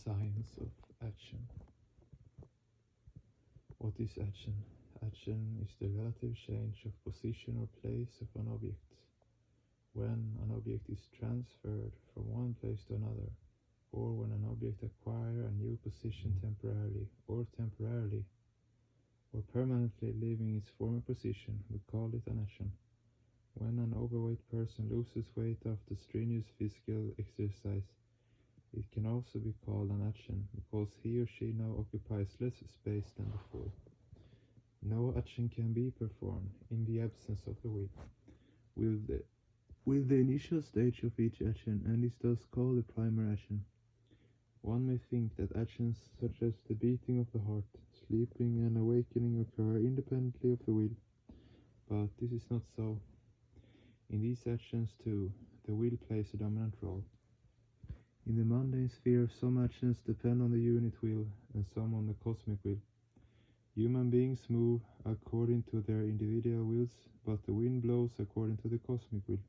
science of action. What is action? Action is the relative change of position or place of an object. When an object is transferred from one place to another, or when an object acquires a new position temporarily, or permanently leaving its former position, we call it an action. When an overweight person loses weight after strenuous physical exercise, it can also be called an action, because he or she now occupies less space than before. No action can be performed in the absence of the will. Will the initial stage of each action, and is thus called the primary action. One may think that actions such as the beating of the heart, sleeping and awakening occur independently of the will, but this is not so. In these actions too, the will plays a dominant role. In the mundane sphere, some actions depend on the unit will and some on the cosmic will. Human beings move according to their individual wills, but the wind blows according to the cosmic will.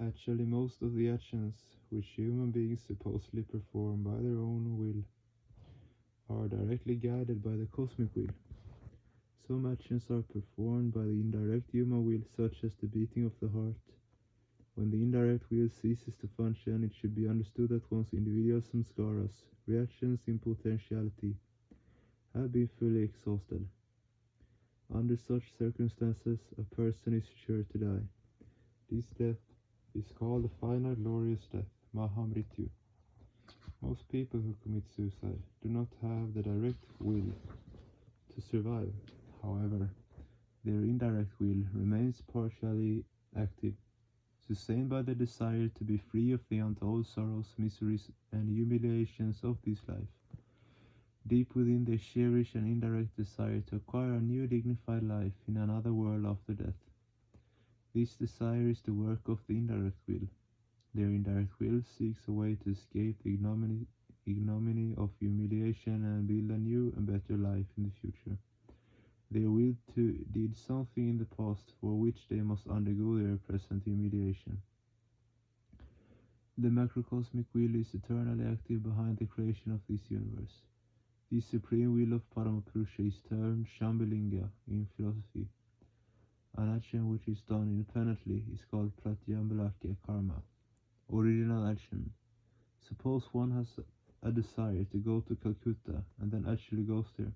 Actually, most of the actions which human beings supposedly perform by their own will are directly guided by the cosmic will. Some actions are performed by the indirect human will, such as the beating of the heart. When the indirect will ceases to function, it should be understood that one's individual samskaras, reactions in potentiality, have been fully exhausted. Under such circumstances, a person is sure to die. This death is called the final glorious death, Mahamrityu. Most people who commit suicide do not have the direct will to survive. However, their indirect will remains partially active, sustained by the desire to be free of the untold sorrows, miseries, and humiliations of this life. Deep within they cherish an indirect desire to acquire a new dignified life in another world after death. This desire is the work of the indirect will. Their indirect will seeks a way to escape the ignominy of humiliation and build a new and better life in the future. Their will did something in the past for which they must undergo their present humiliation. The macrocosmic will is eternally active behind the creation of this universe. The supreme will of Paramapurusha is termed Shambhalinga in philosophy. An action which is done independently is called Pratyambhalakya karma, original action. Suppose one has a desire to go to Calcutta and then actually goes there.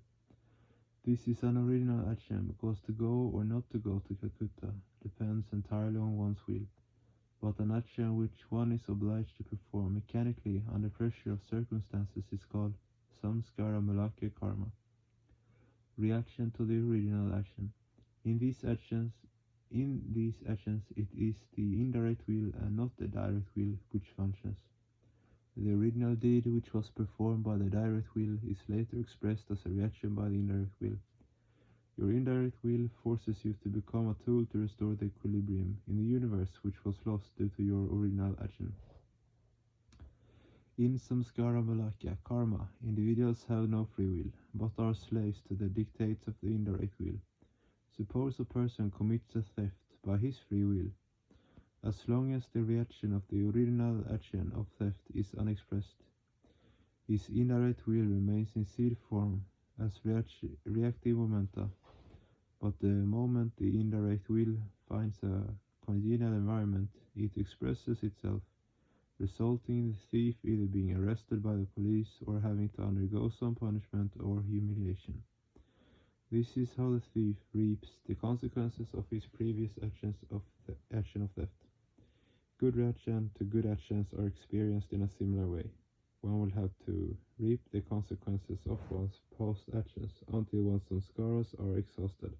This is an original action because to go or not to go to Calcutta depends entirely on one's will, but an action which one is obliged to perform mechanically under pressure of circumstances is called Samskara Malakya karma, reaction to the original action. In these actions, it is the indirect will and not the direct will which functions. The original deed which was performed by the direct will is later expressed as a reaction by the indirect will. Your indirect will forces you to become a tool to restore the equilibrium in the universe which was lost due to your original action. In Samskara Malakya karma, individuals have no free will, but are slaves to the dictates of the indirect will. Suppose a person commits a theft by his free will. As long as the reaction of the original action of theft is unexpressed, his indirect will remains in seed form as reactive momenta, but the moment the indirect will finds a congenial environment, it expresses itself, resulting in the thief either being arrested by the police or having to undergo some punishment or humiliation. This is how the thief reaps the consequences of his previous action of theft. Good reaction to good actions are experienced in a similar way. One will have to reap the consequences of one's past actions until one's samskaras are exhausted.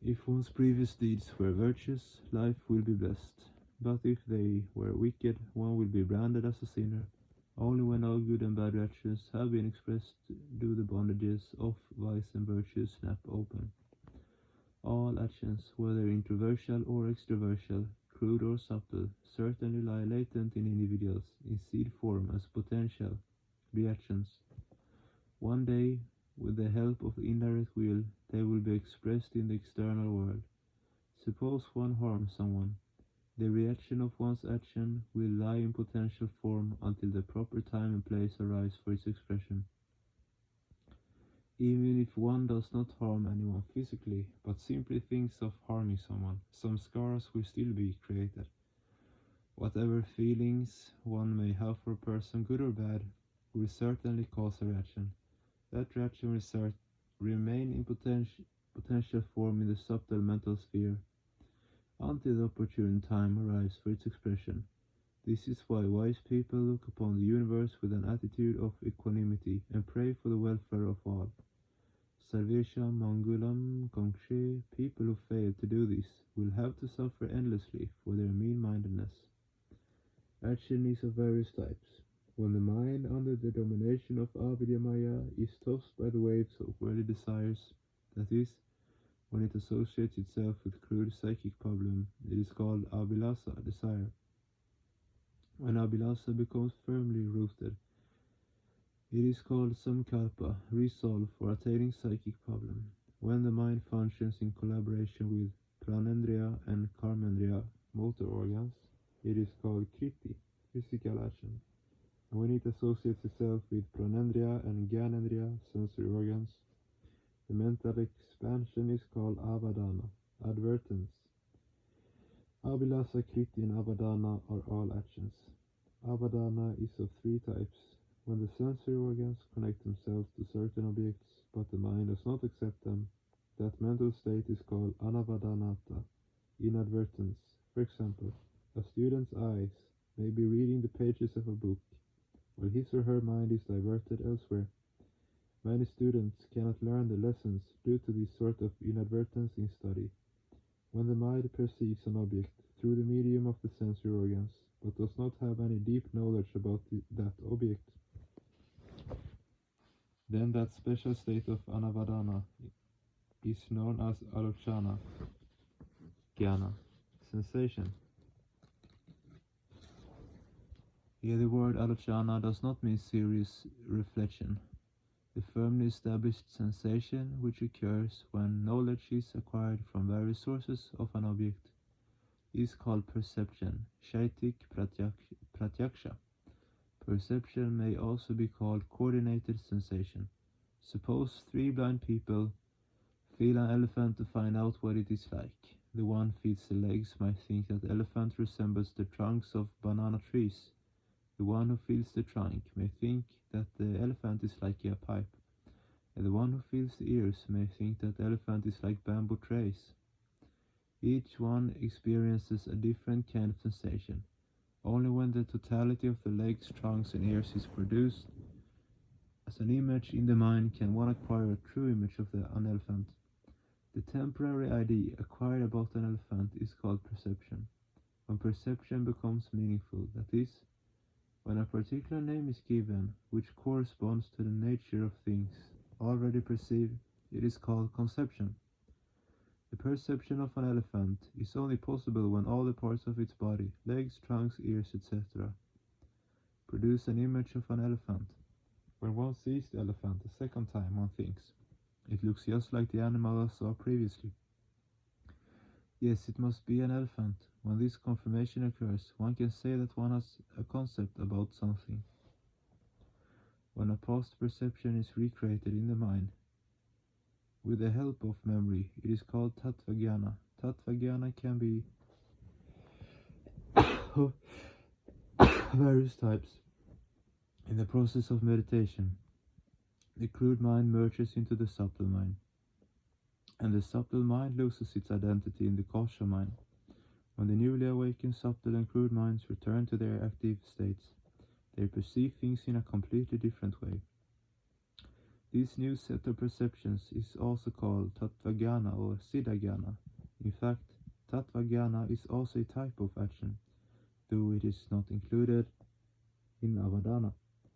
If one's previous deeds were virtuous, life will be blessed, but if they were wicked, one will be branded as a sinner. Only when all good and bad actions have been expressed do the bondages of vice and virtue snap open. All actions, whether introversial or extroversial, crude or subtle, certainly lie latent in individuals in seed form as potential reactions. One day, with the help of the indirect will, they will be expressed in the external world. Suppose one harms someone. The reaction of one's action will lie in potential form until the proper time and place arise for its expression. Even if one does not harm anyone physically, but simply thinks of harming someone, some scars will still be created. Whatever feelings one may have for a person, good or bad, will certainly cause a reaction. That reaction will remain in potential form in the subtle mental sphere until the opportune time arrives for its expression. This is why wise people look upon the universe with an attitude of equanimity and pray for the welfare of all. Sarvesha Mangulam Kongshe, people who fail to do this will have to suffer endlessly for their mean-mindedness. Action is of various types. When the mind, under the domination of avidya maya, is tossed by the waves of worldly desires, that is, when it associates itself with crude psychic problem, it is called abhilasa, desire. When abhilasa becomes firmly rooted, it is called samkalpa, resolve for attaining psychic problem. When the mind functions in collaboration with pranendriya and karmendriya, motor organs, it is called kriti, physical action. And when it associates itself with pranendriya and gyanendriya, sensory organs, the mental expansion is called avadana, advertence. Abhilasa, kriti and avadana are all actions. Avadana is of three types. When the sensory organs connect themselves to certain objects, but the mind does not accept them, that mental state is called anavadanata, inadvertence. For example, a student's eyes may be reading the pages of a book, while his or her mind is diverted elsewhere. Many students cannot learn the lessons due to this sort of inadvertence in study. When the mind perceives an object through the medium of the sensory organs, but does not have any deep knowledge about that object, then that special state of anavadana is known as alochana, jnana, sensation. Here the word alochana does not mean serious reflection. The firmly established sensation which occurs when knowledge is acquired from various sources of an object is called perception, shaitik pratyaksha. Perception may also be called coordinated sensation. Suppose three blind people feel an elephant to find out what it is like. The one feels the legs might think that the elephant resembles the trunks of banana trees. The one who feels the trunk may think that the elephant is like a pipe. And the one who feels the ears may think that the elephant is like bamboo trays. Each one experiences a different kind of sensation. Only when the totality of the legs, trunks and ears is produced as an image in the mind can one acquire a true image of an elephant. The temporary idea acquired about an elephant is called perception. When perception becomes meaningful, that is, when a particular name is given which corresponds to the nature of things already perceived, it is called conception. The perception of an elephant is only possible when all the parts of its body, legs, trunks, ears, etc., produce an image of an elephant. When one sees the elephant a second time, one thinks, it looks just like the animal I saw previously. Yes, it must be an elephant. When this confirmation occurs, one can say that one has a concept about something. When a past perception is recreated in the mind, with the help of memory, it is called tattvajnana. Tattvajnana can be various types. In the process of meditation, the crude mind merges into the subtle mind, and the subtle mind loses its identity in the kausha mind. When the newly awakened subtle and crude minds return to their active states, they perceive things in a completely different way. This new set of perceptions is also called tattvajnana or siddhajnana. In fact, tattvajnana is also a type of action, though it is not included in avadana.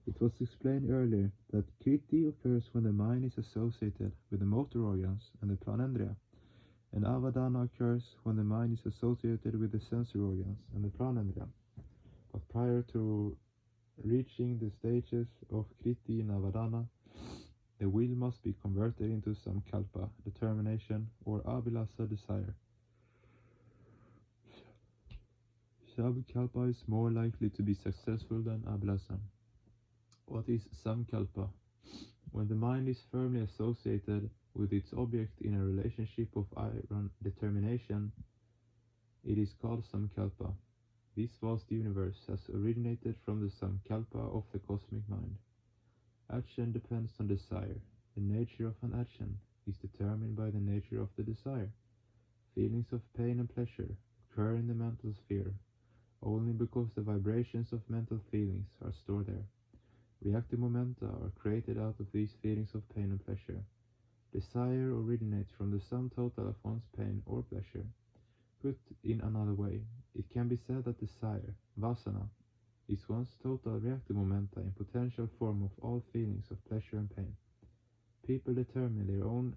It was explained earlier that kriti occurs when the mind is associated with the motor organs and the pranendriya, and avadana occurs when the mind is associated with the sensory organs and the pranendriya. But prior to reaching the stages of kriti and avadana, the will must be converted into samkalpa, determination, or abhilasa, desire. Abhikalpa is more likely to be successful than Abhilasam. What is Samkalpa? When the mind is firmly associated with its object in a relationship of iron determination, it is called Samkalpa. This vast universe has originated from the Samkalpa of the cosmic mind. Action depends on desire. The nature of an action is determined by the nature of the desire. Feelings of pain and pleasure occur in the mental sphere only because the vibrations of mental feelings are stored there. Reactive momenta are created out of these feelings of pain and pleasure. Desire originates from the sum total of one's pain or pleasure. Put in another way, it can be said that desire, vasana, is one's total reactive momenta in potential form of all feelings of pleasure and pain. People determine their own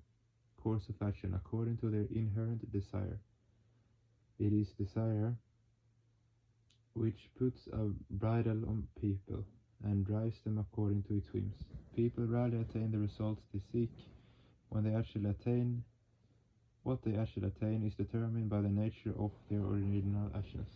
course of action according to their inherent desire. It is desire which puts a bridle on people and drives them according to its whims. People rarely attain the results they seek. When they actually attain, what they actually attain is determined by the nature of their original actions.